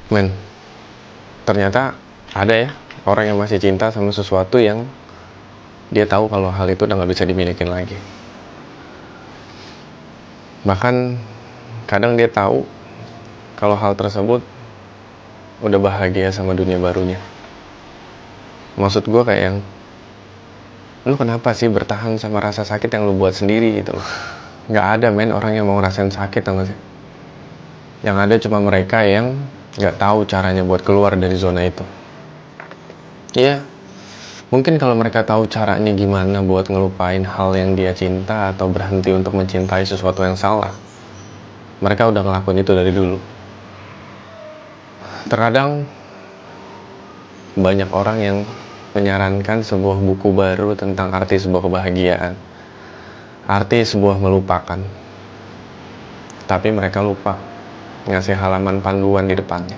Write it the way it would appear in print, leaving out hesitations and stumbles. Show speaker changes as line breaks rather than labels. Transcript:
Men, ternyata ada ya orang yang masih cinta sama sesuatu yang dia tahu kalau hal itu udah nggak bisa dimiliki lagi. Bahkan kadang dia tahu kalau hal tersebut udah bahagia sama dunia barunya. Maksud gue kayak yang, lu kenapa sih bertahan sama rasa sakit yang lu buat sendiri gitu loh. Nggak ada men orang yang mau ngerasain sakit, tau gak sih? Yang ada cuma mereka yang nggak tahu caranya buat keluar dari zona itu. Iya, mungkin kalau mereka tahu caranya gimana buat ngelupain hal yang dia cinta atau berhenti untuk mencintai sesuatu yang salah, mereka udah ngelakuin itu dari dulu. Terkadang banyak orang yang menyarankan sebuah buku baru tentang arti sebuah kebahagiaan, arti sebuah melupakan. Tapi mereka lupa ngasih halaman panduan di depannya.